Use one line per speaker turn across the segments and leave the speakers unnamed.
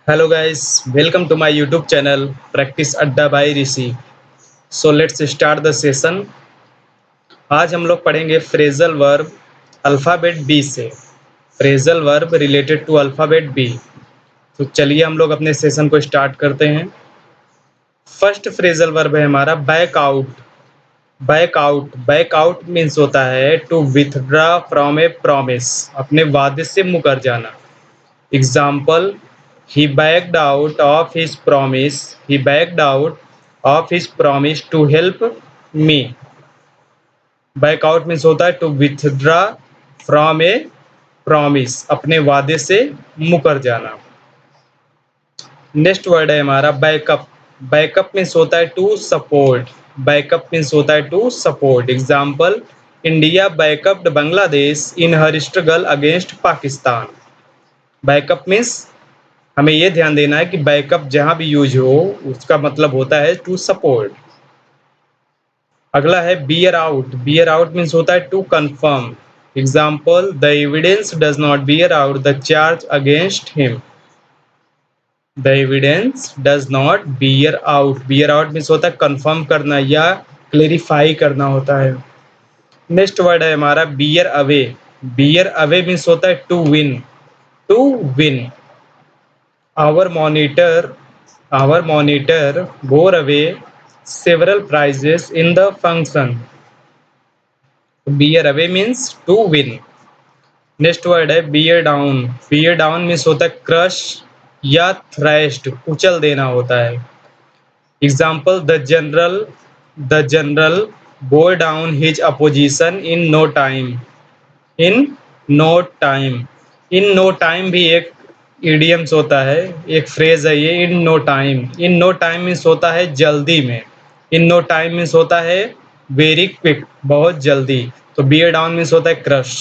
Hello guys, welcome to my YouTube channel Practice Adda by Rishi. So let's start the session. आज हम लोग पढ़ेंगे phrasal verb alphabet B से। Phrasal verb related to alphabet B. तो चलिए हम लोग अपने सेशन को स्टार्ट करते हैं। फर्स्ट फ्रेजल वर्ब है हमारा back out. Back out back out means होता है to withdraw from a promise, अपने वादे से मुकर जाना। Example, he backed out of his promise. He backed out of his promise to help me. Back out means होता है to withdraw from a promise, अपने वादे से मुकर जाना। नेक्स्ट वर्ड है हमारा बैकअप। बैकअप मीन्स होता है टू सपोर्ट। बैकअप मीन्स होता है to support. Example, India backed up Bangladesh in her struggle against Pakistan. Backup means हमें ये ध्यान देना है कि बैकअप जहां भी यूज हो उसका मतलब होता है टू सपोर्ट। अगला है bear out. Bear out means होता है to confirm. Example, the evidence does not bear out the charge against him. The evidence does not bear out. Bear out means होता है कंफर्म करना या क्लेरिफाई करना होता है। नेक्स्ट वर्ड है हमारा bear away. Bear away means होता है to win. To win. Our monitor bore away several prizes in the function. Bear away means to win. Next word है bear down. Bear down means होता है crush या thrashed, कुचल देना होता है। Example, the general bore down his opposition in no time. In no time. In no time भी एक इडियम्स होता है, एक फ्रेज है ये, in no time. In no time means होता है जल्दी में। इन नो टाइम मीन्स होता है वेरी क्विक, बहुत जल्दी। तो बियर डाउन मीन्स होता है क्रश।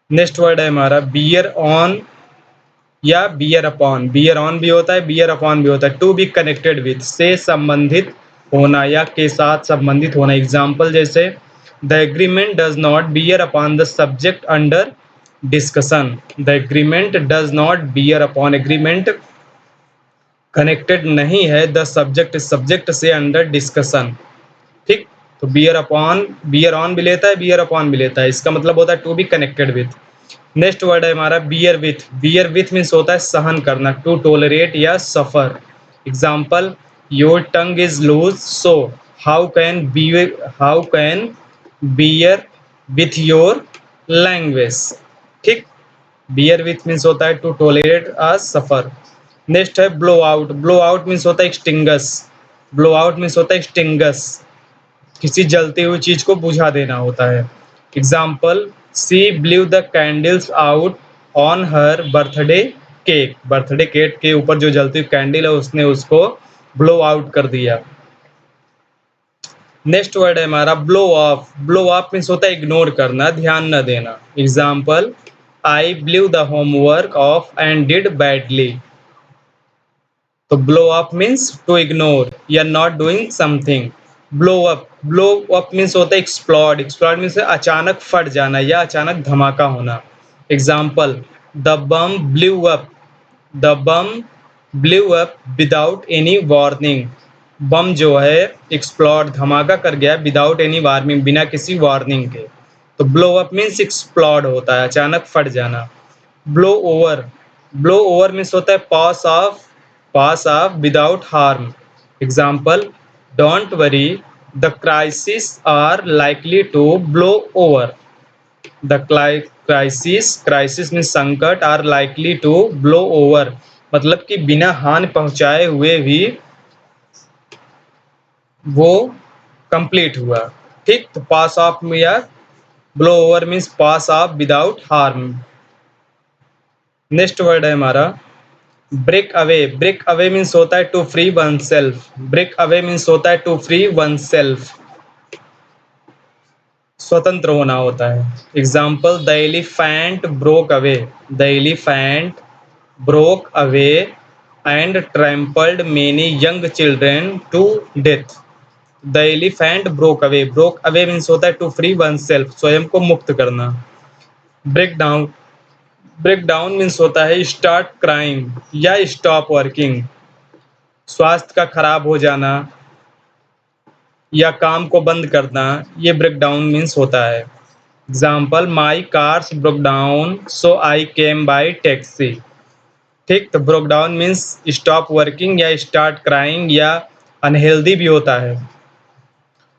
नेक्स्ट वर्ड है हमारा बियर ऑन या बियर अपॉन। बियर ऑन भी होता है, बियर अपॉन भी होता है। टू बी कनेक्टेड विथ, से संबंधित होना या के साथ संबंधित होना। एग्जाम्पल जैसे, the agreement does not beer upon the subject under discussion. The agreement does not beer upon, agreement connected नहीं है द सब्जेक्ट, सब्जेक्ट से अंडर डिस्कशन। ठीक, तो बियर अपॉन, बियर ऑन भी लेता है, बियर अपॉन भी लेता है। इसका मतलब होता है to be connected with. Next word है हमारा bear with. Bear with means होता है सहन करना, टू टोलरेट या suffer. Example, your tongue is loose so how can bear with your language. ठीक, बियर विथ मीन्स होता है to tolerate a suffer. Next है blow out. Blow out means होता है एक्सटिंगस। ब्लो आउट मीन्स होता है एक्सटिंगस, किसी जलती हुई चीज को बुझा देना होता है। Example, she blew the candles out on her birthday cake. Birthday cake के ऊपर जो जलती हुई कैंडल है उसने उसको ब्लो आउट कर दिया। नेक्स्ट वर्ड है हमारा blow off. Blow off means होता है इग्नोर करना, ध्यान न देना। Example, I blew the homework off and did badly. तो blow up means to ignore या not doing something. Blow up means होता है एक्सप्लोड। एक्सप्लोड मीन्स अचानक फट जाना या अचानक धमाका होना। Example, the bomb blew up, the bomb blew up without any warning. Bomb जो है एक्सप्लोड, धमाका कर गया विदाउट एनी वार्निंग, बिना किसी वार्निंग के। तो ब्लो अप मीन्स एक्सप्लोड होता है, अचानक फट जाना। Blow over. Blow over means होता है pass off without harm. Example, don't worry the crisis are likely to blow over. The crisis means संकट, are likely to blow over, मतलब कि बिना हानि पहुंचाए हुए भी वो कंप्लीट हुआ। ठीक, तो पास ऑफ या blow over means pass off without harm. Next word है हमारा break away. Break away means होता है to free oneself. Break away means होता है टू फ्री वन सेल्फ, स्वतंत्र होना होता है। Example, the elephant broke away. The elephant broke away and trampled many young children to death. The elephant broke away. Broke away means होता है to free one self, स्वयं को मुक्त करना। Break down. Break down means होता है start crying या stop working, स्वास्थ्य का खराब हो जाना या काम को बंद करना, ये ब्रेक डाउन मीन्स होता है। Example, my cars broke down so I came by taxi. ठीक, तो broke down means stop working या स्टार्ट क्राइंग या अनहेल्दी भी होता है।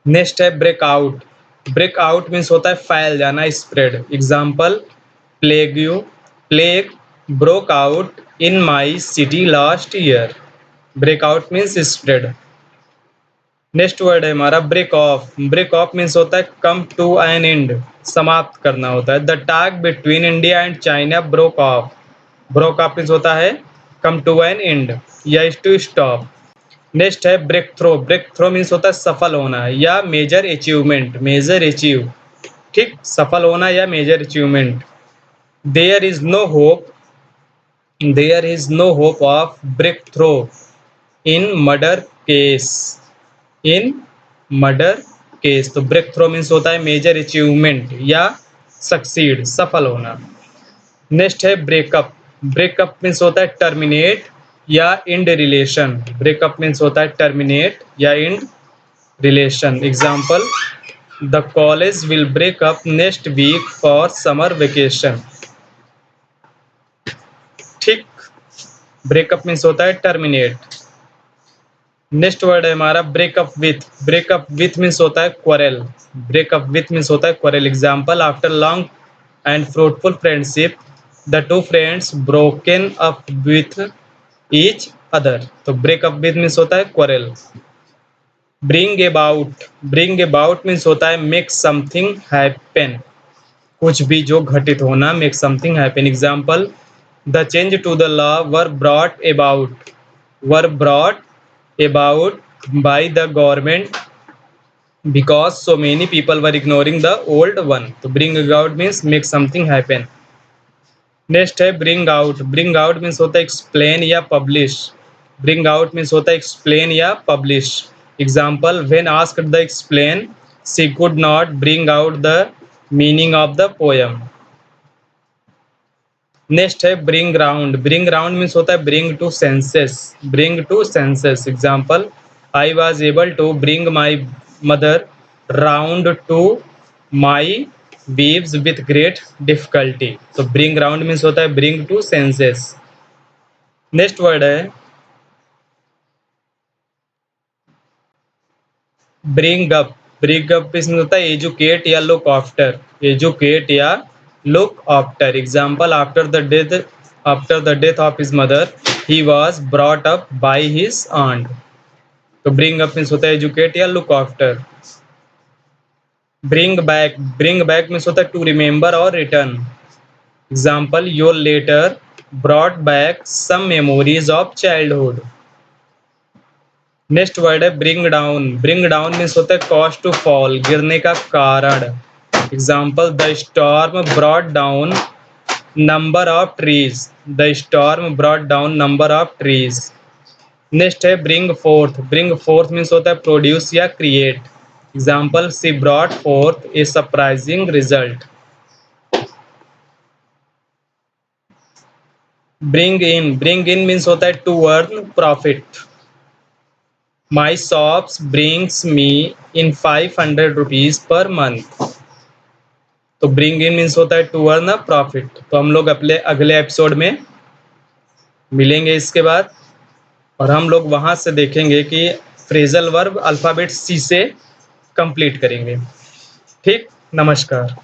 नेक्स्ट है ब्रेकआउट। ब्रेकआउट मीन्स होता है फैल जाना, spread. Example, plague broke out in my city last year. Breakout means spread. Next word है हमारा break off. Break off means होता है कम टू एन एंड, समाप्त करना होता है। The talk between India and China broke off. Broke off means होता है कम टू एन एंड या टू स्टॉप। नेक्स्ट है breakthrough. Breakthrough means होता है सफल होना या मेजर अचीवमेंट, मेजर अचीव। ठीक, सफल होना या major achievement. There is no hope, there is no hope of breakthrough in murder case, in murder case. तो ब्रेक थ्रो मीन्स होता है मेजर अचीवमेंट या सक्सीड, सफल होना। नेक्स्ट है ब्रेकअप। ब्रेकअप मीन्स होता है टर्मिनेट या इंड रिलेशन। ब्रेकअप मीन्स होता है टर्मिनेट या end relation. Example, the college will break up next week for summer vacation. ठीक, ब्रेकअप मीन्स होता है टर्मिनेट। नेक्स्ट वर्ड है हमारा breakup with. Breakup with means होता है क्वारेल। ब्रेकअप विथ मीन्स होता है quarrel. Example, after long and fruitful friendship the two friends broken up with each other. तो ब्रेकअप विथ मीन्स होता है quarrel. Bring about. Bring about means होता है make something happen, कुछ भी जो घटित होना, make something happen. Example, the change to the law were brought about, were brought about by the government because so many people were ignoring the old one. तो bring about means make something happen. Next है bring out. bring out means होता है explain या publish. bring out means होता है explain या publish. Example, when asked the explain she could not bring out the meaning of the poem. Next है bring round. Bring round means होता है bring to senses, bring to senses. Example, I was able to bring my mother round to my views with great difficulty. तो bring round means होता है bring to senses. Next word है bring up. Bring up इसमें होता है educate या look after, educate या look after. Example, after the death of his mother he was brought up by his aunt. तो bring up means होता है educate या look after. Bring back. Bring back means होता है to remember और return. Example, your letter brought back some memories of childhood. Next word है bring down. Bring down means होता है कॉज टू फॉल, गिरने का कारण। Example, the storm brought down number of trees, the storm brought down number of trees. Next है bring fourth. Bring forth means होता है produce या create. Example, she brought forth a surprising result. Bring in. Bring in means होता है to earn profit. My shops brings me in 500 rupees per month. तो bring in means होता है to earn a profit. तो हम लोग अपने अगले एपिसोड में मिलेंगे इसके बाद, और हम लोग वहाँ से देखेंगे कि फ्रेजल वर्ब अल्फ़ाबेट सी से कंप्लीट करेंगे। ठीक, नमस्कार।